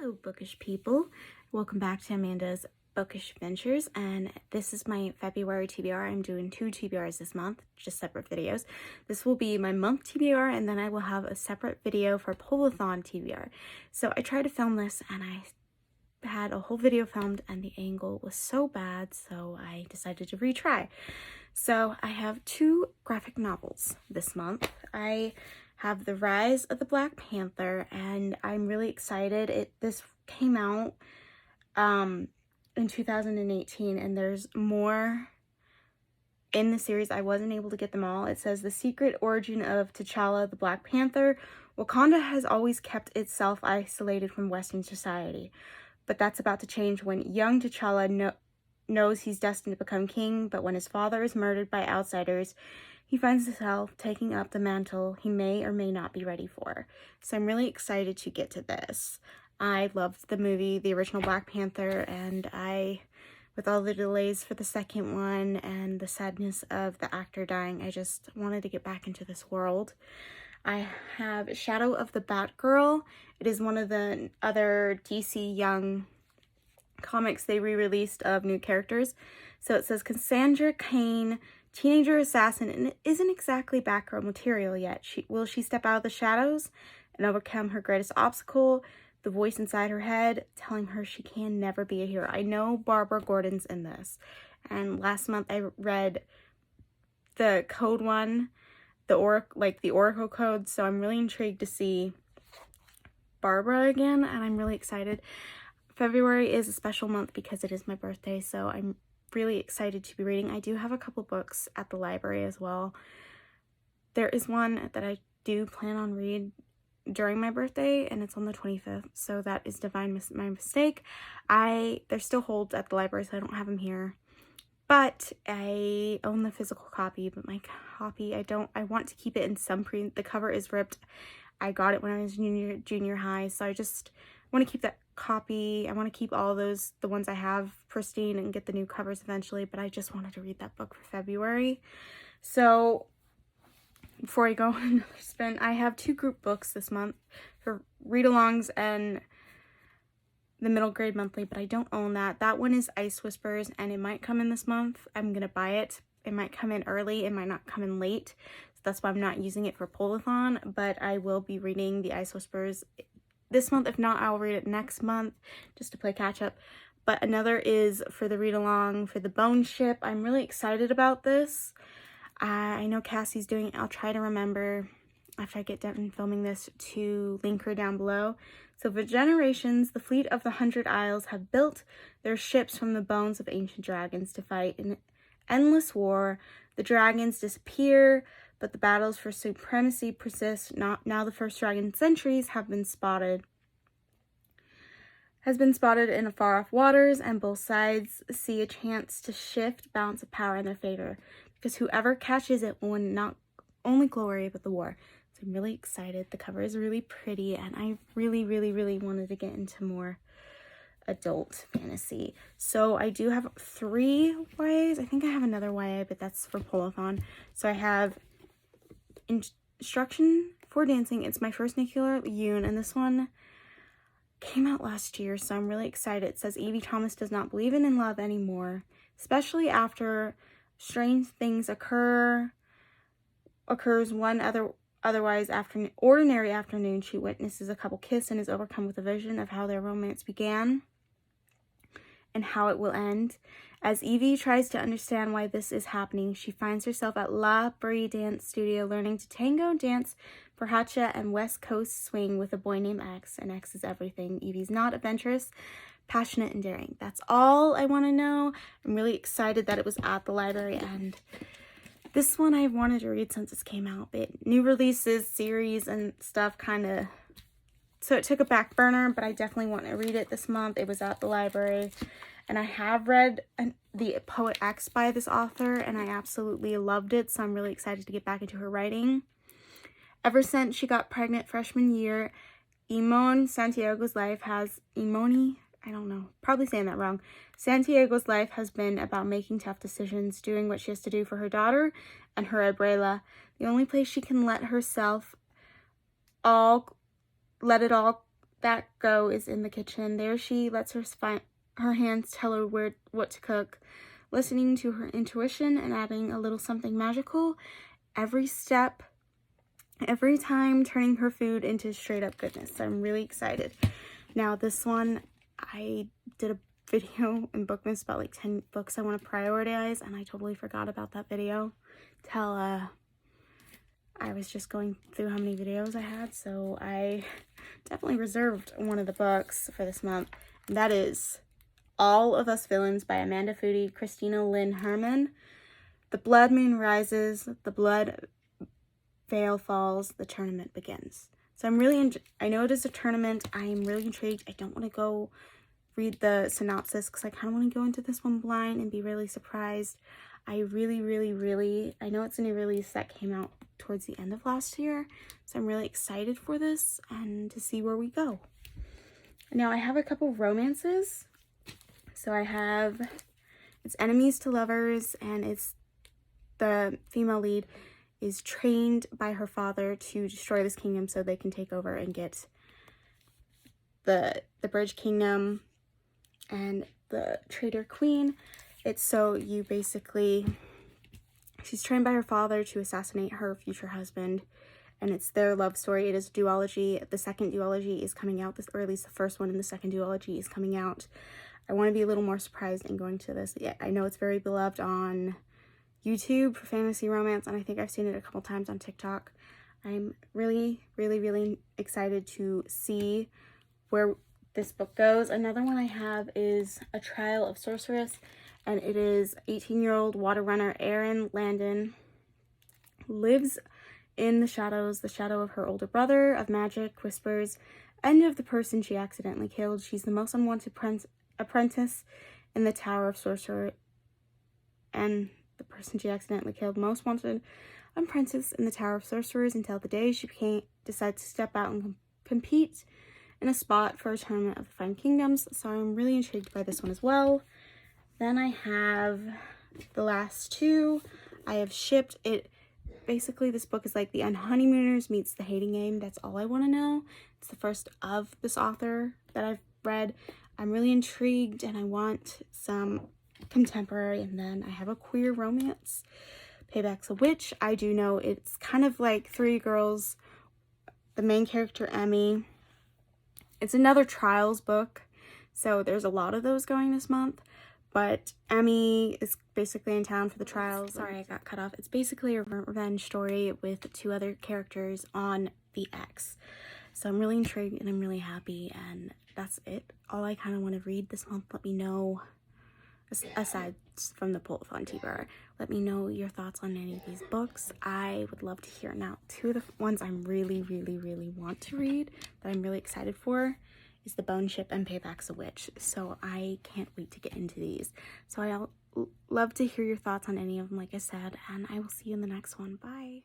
Hello, bookish people. Welcome back to Amanda's Bookish Adventures, and this is my February TBR. I'm doing 2 TBRs this month, just separate videos. This will be my month TBR, and then I will have a separate video for Polathon TBR. So I tried to film this, and I had a whole video filmed, and the angle was so bad, so I decided to retry. So I have 2 graphic novels this month. I have The Rise of the Black Panther, and I'm really excited. This came out in 2018, and there's more in the series. I wasn't able to get them all. It says the secret origin of T'Challa the Black Panther. Wakanda has always kept itself isolated from Western society, but that's about to change when young T'Challa knows he's destined to become king, but when his father is murdered by outsiders, he finds himself taking up the mantle he may or may not be ready for. So I'm really excited to get to this. I loved the movie, the original Black Panther, and with all the delays for the second one and the sadness of the actor dying, I just wanted to get back into this world. I have Shadow of the Batgirl. It is one of the other DC Young comics they re-released of new characters. So it says Cassandra Cain, teenager assassin, and it isn't exactly Batgirl material yet. Will she step out of the shadows and overcome her greatest obstacle, the voice inside her head telling her she can never be a hero? I know Barbara Gordon's in this, and last month I read the code one, the Oracle code, so I'm really intrigued to see Barbara again, and I'm really excited. February is a special month because it is my birthday, so I'm really excited to be reading. I do have a couple books at the library as well. There is one that I do plan on reading during my birthday, and it's on the 25th, so that is my mistake. There's still holds at the library, so I don't have them here, but I own the physical copy. But my copy, I want to keep it in some print. The cover is ripped. I got it when I was junior high, so I just want to keep that copy. I want to keep all the ones I have pristine and get the new covers eventually, but I just wanted to read that book for February. So before I go on another spin, I have 2 group books this month for read-alongs and the middle grade monthly, but I don't own that. That one is Ice Whispers, and it might come in this month. I'm gonna buy it. It might come in early, it might not come in late, so that's why I'm not using it for Polathon, but I will be reading the Ice Whispers this month. If not, I'll read it next month just to play catch up. But another is for the read along for the Bone Ship. I'm really excited about this. I know Cassie's doing it. I'll try to remember after I get done filming this to link her down below. So for generations, the fleet of the 100 Isles have built their ships from the bones of ancient dragons to fight an endless war. The dragons disappear, but the battles for supremacy persist. Now the first dragon centuries has been spotted in far-off waters, and both sides see a chance to shift balance of power in their favor, because whoever catches it will win not only glory, but the war. So I'm really excited. The cover is really pretty, and I really, really, really wanted to get into more adult fantasy. So I do have 3 YAs. I think I have another YA, but that's for Polathon. So I have Instruction for Dancing. It's my first nuclear Yoon, and this one came out last year, so I'm really excited. It says Evie Thomas does not believe in love anymore, especially after strange things occurs one otherwise ordinary afternoon. She witnesses a couple kiss and is overcome with a vision of how their romance began and how it will end. As Evie tries to understand why this is happening, she finds herself at La Brie Dance Studio learning to tango, dance, Brahacha, and West Coast swing with a boy named X, and X is everything. Evie's not adventurous, passionate, and daring. That's all I want to know. I'm really excited that it was at the library, and this one I've wanted to read since it came out, but new releases, series, and stuff so it took a back burner, but I definitely want to read it this month. It was at the library, and I have read The Poet X by this author, and I absolutely loved it, so I'm really excited to get back into her writing. Ever since she got pregnant freshman year, Santiago's life has been about making tough decisions, doing what she has to do for her daughter and her abuela. The only place she can let it all that go is in the kitchen. There she lets her hands tell her what to cook, listening to her intuition and adding a little something magical every step, every time, turning her food into straight up goodness. So I'm really excited. Now this one, I did a video in Bookmas about like 10 books I want to prioritize, and I totally forgot about that video till I was just going through how many videos I had, so I definitely reserved one of the books for this month, and that is All of Us Villains by Amanda Foody, Christina Lynn Herman. The blood moon rises, the blood veil falls, the tournament begins. So I'm really, I know it is a tournament. I am really intrigued. I don't want to go read the synopsis because I kind of want to go into this one blind and be really surprised. I really, I know it's a new release that came out towards the end of last year, so I'm really excited for this and to see where we go. Now I have a couple romances. So I have, it's enemies to lovers, and it's the female lead is trained by her father to destroy this kingdom so they can take over and get the Bridge Kingdom and the Traitor Queen. It's so you basically, she's trained by her father to assassinate her future husband, and it's their love story. It is a duology. The second duology is coming out, or at least the first one in the second duology is coming out. I want to be a little more surprised in going to this. Yeah, I know it's very beloved on YouTube for fantasy romance, and I think I've seen it a couple times on TikTok. I'm really excited to see where this book goes. Another one I have is A Trial of Sorceress, and it is 18-year-old water runner Erin Landon lives in the shadow of her older brother, of magic, whispers, and of the person she accidentally killed. She's the most unwanted apprentice in the Tower of Sorcerer, and the person she accidentally killed, most wanted apprentice in the Tower of Sorcerers, until the day she decides to step out and compete in a spot for a tournament of the Five Kingdoms. So I'm really intrigued by this one as well. Then I have the last two. I have shipped it. Basically, this book is like The Unhoneymooners meets The Hating Game. That's all I want to know. It's the first of this author that I've read. I'm really intrigued, and I want some contemporary, and then I have a queer romance, Payback's a Witch. I do know it's kind of like three girls, the main character Emmy. It's another trials book, so there's a lot of those going this month, but Emmy is basically in town for the trials. Sorry, I got cut off. It's basically a revenge story with two other characters on the ex. So I'm really intrigued and I'm really happy, and that's it. All I kind of want to read this month. Let me know, aside from the poll on TBR, let me know your thoughts on any of these books. I would love to hear. Now, two of the ones I'm really want to read, that I'm really excited for, is The Bone Ship and Payback's a Witch. So I can't wait to get into these. So I'll love to hear your thoughts on any of them, like I said, and I will see you in the next one. Bye.